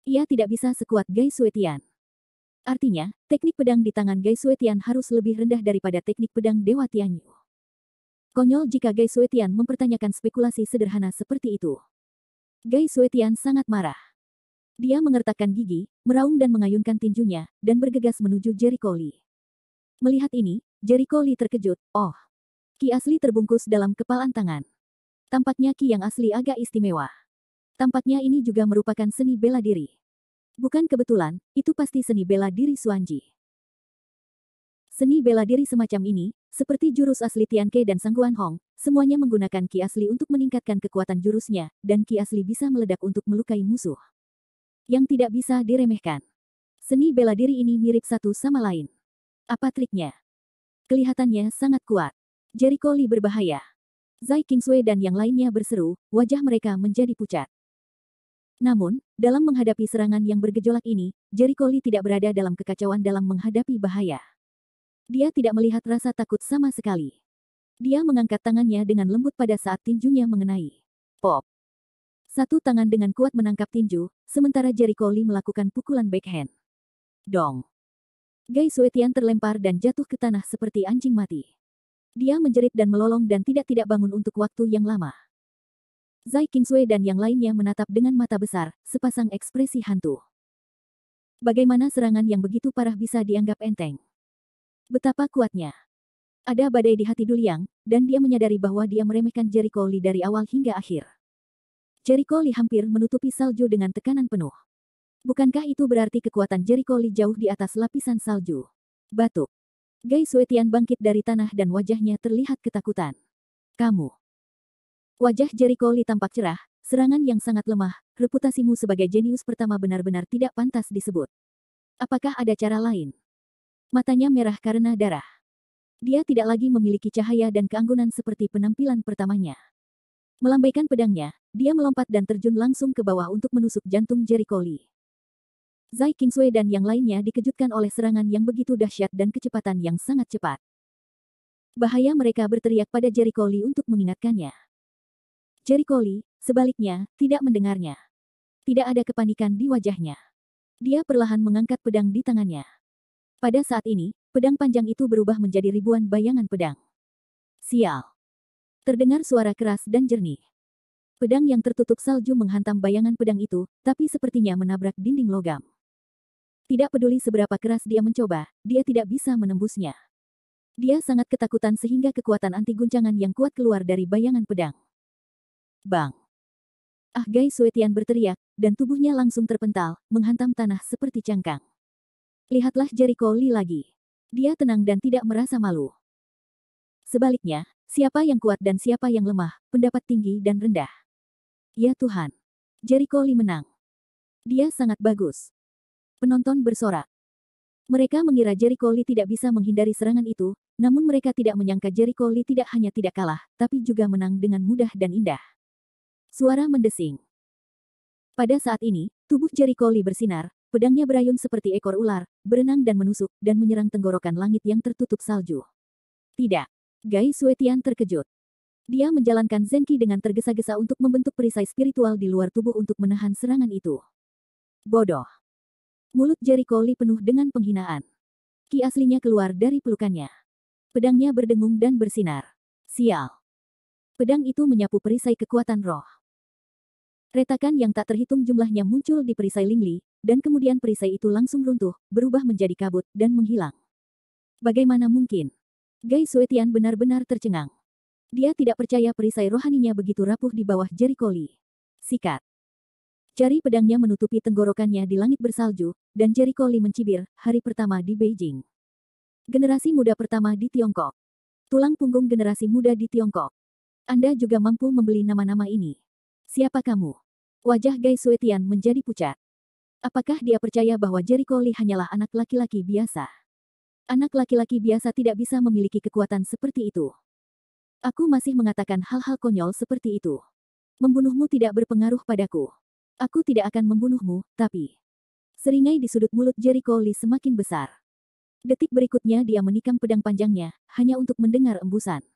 Speaker 1: Ia tidak bisa sekuat Gai Xue Tian. Artinya, teknik pedang di tangan Gai Xue Tian harus lebih rendah daripada teknik pedang Dewa Tianyu. Konyol jika Gai Xue Tian mempertanyakan spekulasi sederhana seperti itu. Gai Xue Tian sangat marah. Dia mengertakkan gigi, meraung dan mengayunkan tinjunya, dan bergegas menuju Jericho Lee. Melihat ini, Jericho Lee terkejut. Oh, ki asli terbungkus dalam kepalan tangan. Tampaknya ki yang asli agak istimewa. Tampaknya ini juga merupakan seni bela diri. Bukan kebetulan, itu pasti seni bela diri Xuanji. Seni bela diri semacam ini, seperti jurus asli Tian Ke dan Sangguan Hong, semuanya menggunakan ki asli untuk meningkatkan kekuatan jurusnya, dan ki asli bisa meledak untuk melukai musuh. Yang tidak bisa diremehkan. Seni bela diri ini mirip satu sama lain. Apa triknya? Kelihatannya sangat kuat. Jericho Lee berbahaya. Zai Qingsui dan yang lainnya berseru, wajah mereka menjadi pucat. Namun, dalam menghadapi serangan yang bergejolak ini, Jericho Lee tidak berada dalam kekacauan dalam menghadapi bahaya. Dia tidak melihat rasa takut sama sekali. Dia mengangkat tangannya dengan lembut pada saat tinjunya mengenai. Pop. Satu tangan dengan kuat menangkap tinju, sementara Jericho Lee melakukan pukulan backhand. Dong. Gai Xue Tian terlempar dan jatuh ke tanah seperti anjing mati. Dia menjerit dan melolong dan tidak bangun untuk waktu yang lama. Zai Qingsui dan yang lainnya menatap dengan mata besar, sepasang ekspresi hantu. Bagaimana serangan yang begitu parah bisa dianggap enteng? Betapa kuatnya. Ada badai di hati Duliang, dan dia menyadari bahwa dia meremehkan Jericho Lee dari awal hingga akhir. Jericho Lee hampir menutupi salju dengan tekanan penuh. Bukankah itu berarti kekuatan Jericho Lee jauh di atas lapisan salju? Batuk. Gai Xue Tian bangkit dari tanah dan wajahnya terlihat ketakutan. Kamu. Wajah Jericho Lee tampak cerah, serangan yang sangat lemah, reputasimu sebagai jenius pertama benar-benar tidak pantas disebut. Apakah ada cara lain? Matanya merah karena darah. Dia tidak lagi memiliki cahaya dan keanggunan seperti penampilan pertamanya. Melambaikan pedangnya, dia melompat dan terjun langsung ke bawah untuk menusuk jantung Jericho Lee. Zai Qingsui dan yang lainnya dikejutkan oleh serangan yang begitu dahsyat dan kecepatan yang sangat cepat. Bahaya mereka berteriak pada Jericho Lee untuk mengingatkannya. Jericho Lee, sebaliknya, tidak mendengarnya. Tidak ada kepanikan di wajahnya. Dia perlahan mengangkat pedang di tangannya. Pada saat ini, pedang panjang itu berubah menjadi ribuan bayangan pedang. Sial. Terdengar suara keras dan jernih. Pedang yang tertutup salju menghantam bayangan pedang itu, tapi sepertinya menabrak dinding logam. Tidak peduli seberapa keras dia mencoba, dia tidak bisa menembusnya. Dia sangat ketakutan sehingga kekuatan anti guncangan yang kuat keluar dari bayangan pedang. Bang! Ah, Gai Xue Tian berteriak, dan tubuhnya langsung terpental, menghantam tanah seperti cangkang. Lihatlah Jericho Lee lagi. Dia tenang dan tidak merasa malu. Sebaliknya, siapa yang kuat dan siapa yang lemah, pendapat tinggi dan rendah. Ya Tuhan. Jericho Lee menang. Dia sangat bagus. Penonton bersorak. Mereka mengira Jericho Lee tidak bisa menghindari serangan itu, namun mereka tidak menyangka Jericho Lee tidak hanya tidak kalah, tapi juga menang dengan mudah dan indah. Suara mendesing. Pada saat ini, tubuh Jericho Lee bersinar, pedangnya berayun seperti ekor ular, berenang dan menusuk, dan menyerang tenggorokan langit yang tertutup salju. Tidak. Gai Xue Tian terkejut. Dia menjalankan Zenki dengan tergesa-gesa untuk membentuk perisai spiritual di luar tubuh untuk menahan serangan itu. Bodoh. Mulut Jericho Lee penuh dengan penghinaan. Ki aslinya keluar dari pelukannya. Pedangnya berdengung dan bersinar. Sial. Pedang itu menyapu perisai kekuatan roh. Retakan yang tak terhitung jumlahnya muncul di perisai Ling Li, dan kemudian perisai itu langsung runtuh, berubah menjadi kabut, dan menghilang. Bagaimana mungkin? Gai Suetian benar-benar tercengang. Dia tidak percaya perisai rohaninya begitu rapuh di bawah Jericho Lee. Sikat. Jari pedangnya menutupi tenggorokannya di langit bersalju, dan Jericho Lee mencibir, hari pertama di Beijing. Generasi muda pertama di Tiongkok. Tulang punggung generasi muda di Tiongkok. Anda juga mampu membeli nama-nama ini. Siapa kamu? Wajah Gai Suetian menjadi pucat. Apakah dia percaya bahwa Jericho Lee hanyalah anak laki-laki biasa? Anak laki-laki biasa tidak bisa memiliki kekuatan seperti itu. Aku masih mengatakan hal-hal konyol seperti itu. Membunuhmu tidak berpengaruh padaku. Aku tidak akan membunuhmu, tapi... Seringai di sudut mulut Jericho Lee semakin besar. Detik berikutnya dia menikam pedang panjangnya, hanya untuk mendengar embusan.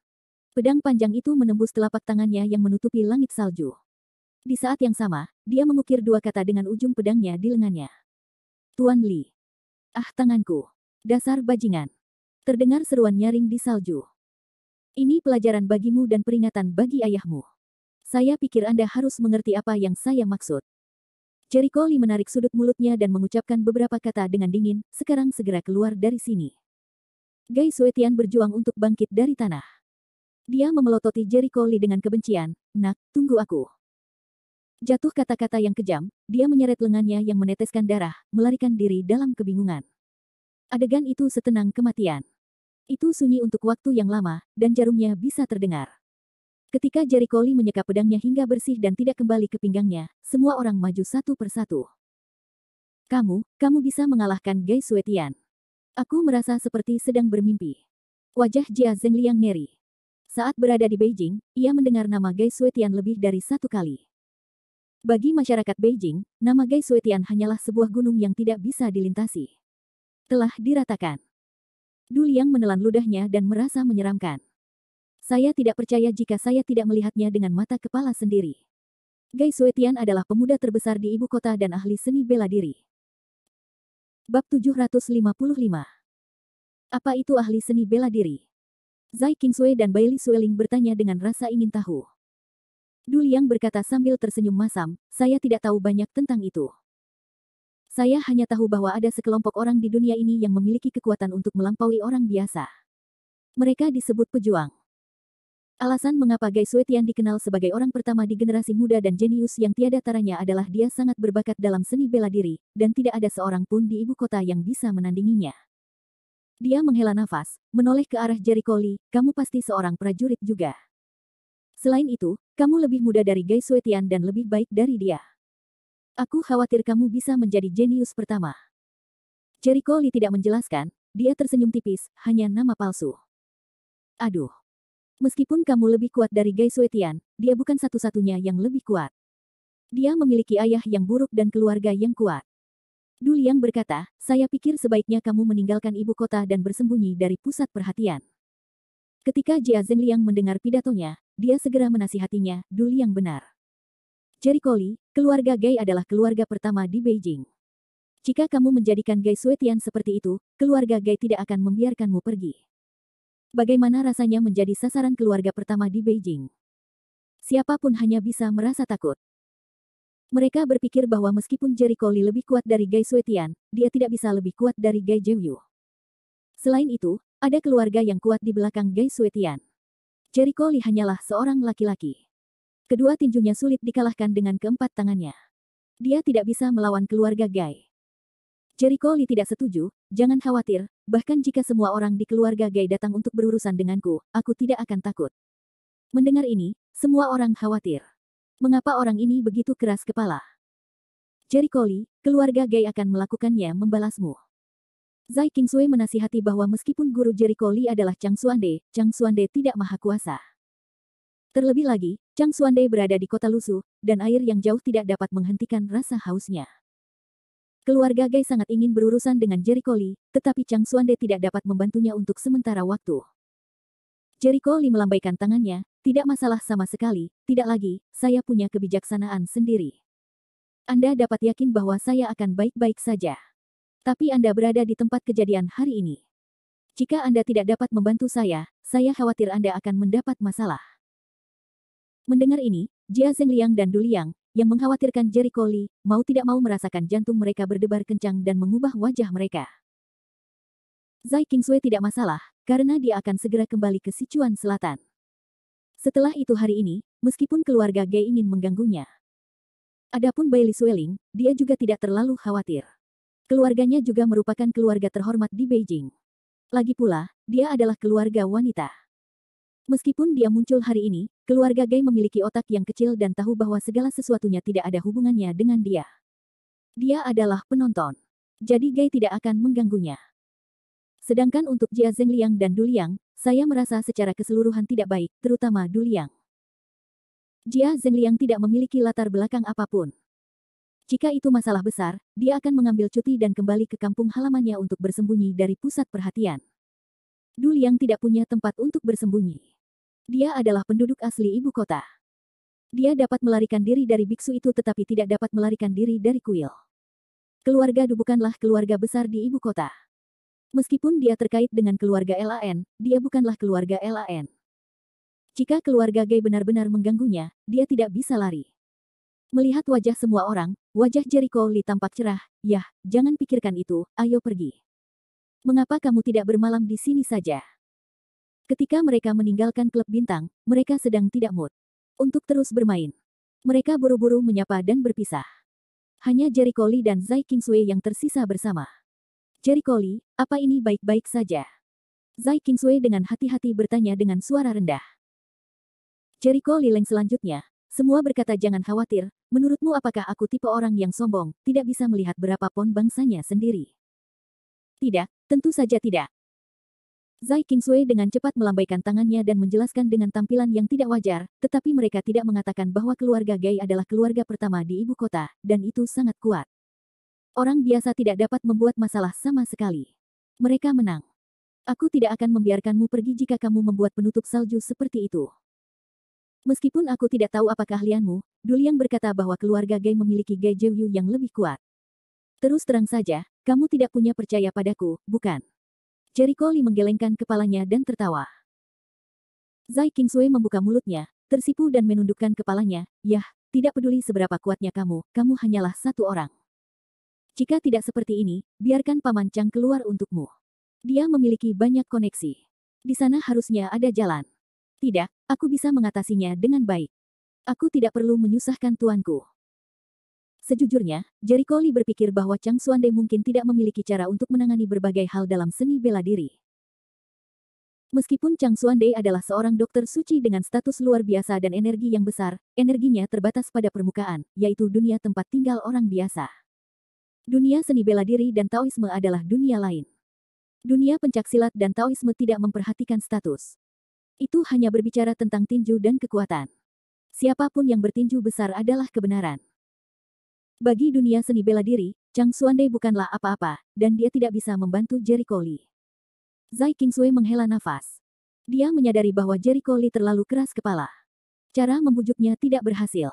Speaker 1: Pedang panjang itu menembus telapak tangannya yang menutupi langit salju. Di saat yang sama, dia mengukir dua kata dengan ujung pedangnya di lengannya. Tuan Li. Ah tanganku. Dasar bajingan. Terdengar seruan nyaring di salju. Ini pelajaran bagimu dan peringatan bagi ayahmu. Saya pikir Anda harus mengerti apa yang saya maksud. Jericho Lee menarik sudut mulutnya dan mengucapkan beberapa kata dengan dingin, sekarang segera keluar dari sini. Gai Suetian berjuang untuk bangkit dari tanah. Dia memelototi Jericho Lee dengan kebencian, nak, tunggu aku. Jatuh kata-kata yang kejam, dia menyeret lengannya yang meneteskan darah, melarikan diri dalam kebingungan. Adegan itu setenang kematian. Itu sunyi untuk waktu yang lama, dan jarumnya bisa terdengar. Ketika Jericho Lee menyeka pedangnya hingga bersih dan tidak kembali ke pinggangnya, semua orang maju satu persatu. Kamu bisa mengalahkan Gai Suetian. Aku merasa seperti sedang bermimpi. Wajah Jia Zhengliang ngeri. Saat berada di Beijing, ia mendengar nama Gai Suetian lebih dari satu kali. Bagi masyarakat Beijing, nama Gai Suetian hanyalah sebuah gunung yang tidak bisa dilintasi. Telah diratakan. Du Liang menelan ludahnya dan merasa menyeramkan. Saya tidak percaya jika saya tidak melihatnya dengan mata kepala sendiri. Gai Suetian adalah pemuda terbesar di ibu kota dan ahli seni bela diri. Bab 755. Apa itu ahli seni bela diri? Zai Qingsui dan Bailey Sueling bertanya dengan rasa ingin tahu. Du Liang berkata sambil tersenyum masam, saya tidak tahu banyak tentang itu. Saya hanya tahu bahwa ada sekelompok orang di dunia ini yang memiliki kekuatan untuk melampaui orang biasa. Mereka disebut pejuang. Alasan mengapa Gai Suetian dikenal sebagai orang pertama di generasi muda dan jenius yang tiada taranya adalah dia sangat berbakat dalam seni bela diri, dan tidak ada seorang pun di ibu kota yang bisa menandinginya. Dia menghela nafas, menoleh ke arah Jericho Lee, kamu pasti seorang prajurit juga. Selain itu, kamu lebih muda dari Gai Suetian dan lebih baik dari dia. Aku khawatir kamu bisa menjadi jenius pertama. Jericho Lee tidak menjelaskan, dia tersenyum tipis, hanya nama palsu. Aduh. Meskipun kamu lebih kuat dari Gai Suetian, dia bukan satu-satunya yang lebih kuat. Dia memiliki ayah yang buruk dan keluarga yang kuat. Du Liang berkata, saya pikir sebaiknya kamu meninggalkan ibu kota dan bersembunyi dari pusat perhatian. Ketika Jia Zhengliang mendengar pidatonya, dia segera menasihatinya, Du Liang benar. Jericho Lee, keluarga Gai adalah keluarga pertama di Beijing. Jika kamu menjadikan Gai Suetian seperti itu, keluarga Gai tidak akan membiarkanmu pergi. Bagaimana rasanya menjadi sasaran keluarga pertama di Beijing? Siapapun hanya bisa merasa takut. Mereka berpikir bahwa meskipun Jericho Lee lebih kuat dari Gai Suetian, dia tidak bisa lebih kuat dari Gai Zhengyu. Selain itu, ada keluarga yang kuat di belakang Gai Suetian. Jericho Lee hanyalah seorang laki-laki. Kedua tinjunya sulit dikalahkan dengan keempat tangannya. Dia tidak bisa melawan keluarga Gai. Jericho Lee tidak setuju, jangan khawatir, bahkan jika semua orang di keluarga Gai datang untuk berurusan denganku, aku tidak akan takut. Mendengar ini, semua orang khawatir. Mengapa orang ini begitu keras kepala? Jericho Lee, keluarga Gai akan melakukannya membalasmu. Zai Qingsui menasihati bahwa meskipun guru Jericho Lee adalah Chang Xuande tidak maha kuasa. Terlebih lagi, Chang Xuande berada di kota Lusu, dan air yang jauh tidak dapat menghentikan rasa hausnya. Keluarga Gai sangat ingin berurusan dengan Jericho Lee, tetapi Chang Xuande tidak dapat membantunya untuk sementara waktu. Jericho Lee melambaikan tangannya, tidak masalah sama sekali, tidak lagi, saya punya kebijaksanaan sendiri. Anda dapat yakin bahwa saya akan baik-baik saja. Tapi Anda berada di tempat kejadian hari ini. Jika Anda tidak dapat membantu saya khawatir Anda akan mendapat masalah. Mendengar ini, Jia Zhengliang dan Du Liang, yang mengkhawatirkan Jericho Lee, mau tidak mau merasakan jantung mereka berdebar kencang dan mengubah wajah mereka. Zai Qingsui tidak masalah, karena dia akan segera kembali ke Sichuan Selatan. Setelah itu hari ini, meskipun keluarga Gai ingin mengganggunya. Adapun Bai Li Sueling, dia juga tidak terlalu khawatir. Keluarganya juga merupakan keluarga terhormat di Beijing. Lagi pula, dia adalah keluarga wanita. Meskipun dia muncul hari ini, keluarga Gai memiliki otak yang kecil dan tahu bahwa segala sesuatunya tidak ada hubungannya dengan dia. Dia adalah penonton. Jadi Gai tidak akan mengganggunya. Sedangkan untuk Jia Zhengliang dan Du Liang, saya merasa secara keseluruhan tidak baik, terutama Du Liang. Jia Zhengliang tidak memiliki latar belakang apapun. Jika itu masalah besar, dia akan mengambil cuti dan kembali ke kampung halamannya untuk bersembunyi dari pusat perhatian. Du Liang tidak punya tempat untuk bersembunyi. Dia adalah penduduk asli ibu kota. Dia dapat melarikan diri dari biksu itu tetapi tidak dapat melarikan diri dari kuil. Keluarga Du bukanlah keluarga besar di ibu kota. Meskipun dia terkait dengan keluarga Lan, dia bukanlah keluarga Lan. Jika keluarga Gai benar-benar mengganggunya, dia tidak bisa lari. Melihat wajah semua orang, wajah Jericho Lee tampak cerah. Yah, jangan pikirkan itu, ayo pergi. Mengapa kamu tidak bermalam di sini saja? Ketika mereka meninggalkan klub bintang, mereka sedang tidak mood untuk terus bermain. Mereka buru-buru menyapa dan berpisah. Hanya Jericho Lee dan Zai Qingsui yang tersisa bersama. Jericho Lee, apa ini baik-baik saja? Zai Qingsui dengan hati-hati bertanya dengan suara rendah. Jericho Lee selanjutnya, semua berkata jangan khawatir, menurutmu apakah aku tipe orang yang sombong, tidak bisa melihat berapa pon bangsanya sendiri? Tidak, tentu saja tidak. Zai Qingsui dengan cepat melambaikan tangannya dan menjelaskan dengan tampilan yang tidak wajar, tetapi mereka tidak mengatakan bahwa keluarga Gai adalah keluarga pertama di ibu kota, dan itu sangat kuat. Orang biasa tidak dapat membuat masalah sama sekali. Mereka menang. Aku tidak akan membiarkanmu pergi jika kamu membuat penutup salju seperti itu. Meskipun aku tidak tahu apa keahlianmu, Du Liang berkata bahwa keluarga Gai memiliki Gai Jiuyu yang lebih kuat. Terus terang saja, kamu tidak punya percaya padaku, bukan? Jericho Lee menggelengkan kepalanya dan tertawa. Zai Qingsui membuka mulutnya, tersipu dan menundukkan kepalanya. Yah, tidak peduli seberapa kuatnya kamu hanyalah satu orang. Jika tidak seperti ini, biarkan Paman Chang keluar untukmu. Dia memiliki banyak koneksi. Di sana harusnya ada jalan. Tidak, aku bisa mengatasinya dengan baik. Aku tidak perlu menyusahkan tuanku. Sejujurnya, Jericho Lee berpikir bahwa Chang Xuande mungkin tidak memiliki cara untuk menangani berbagai hal dalam seni bela diri. Meskipun Chang Xuande adalah seorang dokter suci dengan status luar biasa dan energi yang besar, energinya terbatas pada permukaan, yaitu dunia tempat tinggal orang biasa. Dunia seni bela diri dan Taoisme adalah dunia lain. Dunia pencaksilat dan Taoisme tidak memperhatikan status. Itu hanya berbicara tentang tinju dan kekuatan. Siapapun yang bertinju besar adalah kebenaran. Bagi dunia seni bela diri, Chang Xuande bukanlah apa-apa, dan dia tidak bisa membantu Jericho Lee. Zai Qingsui menghela nafas. Dia menyadari bahwa Jericho Lee terlalu keras kepala. Cara membujuknya tidak berhasil.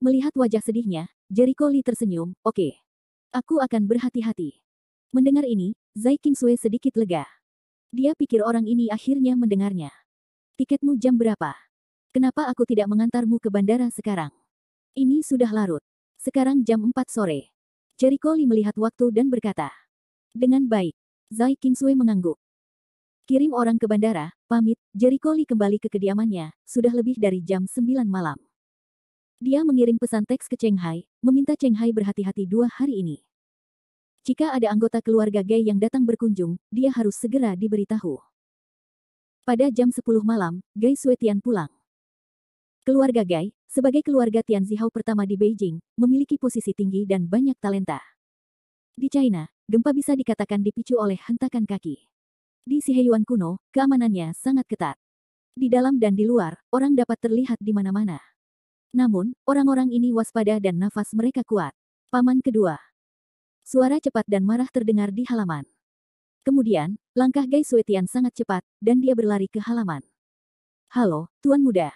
Speaker 1: Melihat wajah sedihnya, Jericho Lee tersenyum, oke. Aku akan berhati-hati. Mendengar ini, Zai Qingsui sedikit lega. Dia pikir orang ini akhirnya mendengarnya. Tiketmu jam berapa? Kenapa aku tidak mengantarmu ke bandara sekarang? Ini sudah larut. Sekarang jam 4 sore. Jericho Lee melihat waktu dan berkata. Dengan baik. Zai Qingsui mengangguk. Kirim orang ke bandara, pamit, Jericho Lee kembali ke kediamannya, sudah lebih dari jam 9 malam. Dia mengirim pesan teks ke Cheng Hai, meminta Cheng Hai berhati-hati 2 hari ini. Jika ada anggota keluarga Gai yang datang berkunjung, dia harus segera diberitahu. Pada jam 10 malam, Gai Suetian pulang. Keluarga Gai, sebagai keluarga Tian Zihao pertama di Beijing, memiliki posisi tinggi dan banyak talenta. Di China, gempa bisa dikatakan dipicu oleh hentakan kaki. Di Siheyuan kuno, keamanannya sangat ketat. Di dalam dan di luar, orang dapat terlihat di mana-mana. Namun, orang-orang ini waspada dan nafas mereka kuat. Paman kedua. Suara cepat dan marah terdengar di halaman. Kemudian, langkah Gai Suetian sangat cepat, dan dia berlari ke halaman. Halo, Tuan Muda.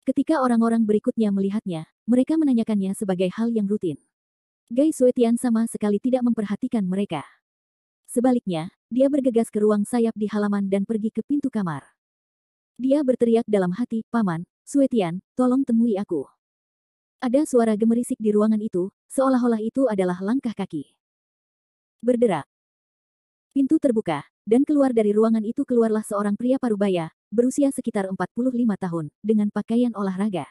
Speaker 1: Ketika orang-orang berikutnya melihatnya, mereka menanyakannya sebagai hal yang rutin. Gai Suetian sama sekali tidak memperhatikan mereka. Sebaliknya, dia bergegas ke ruang sayap di halaman dan pergi ke pintu kamar. Dia berteriak dalam hati, "Paman, Suetian, tolong temui aku." Ada suara gemerisik di ruangan itu, seolah-olah itu adalah langkah kaki. Berderak. Pintu terbuka, dan keluar dari ruangan itu keluarlah seorang pria parubaya, berusia sekitar 45 tahun, dengan pakaian olahraga.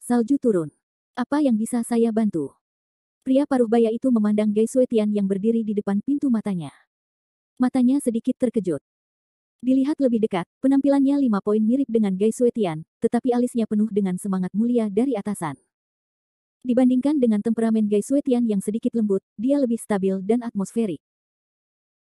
Speaker 1: Salju turun. Apa yang bisa saya bantu? Pria parubaya itu memandang Gai Suetian yang berdiri di depan pintu matanya. Matanya sedikit terkejut. Dilihat lebih dekat, penampilannya 5 poin mirip dengan Gai Suetian, tetapi alisnya penuh dengan semangat mulia dari atasan. Dibandingkan dengan temperamen Gai Suetian yang sedikit lembut, dia lebih stabil dan atmosferik.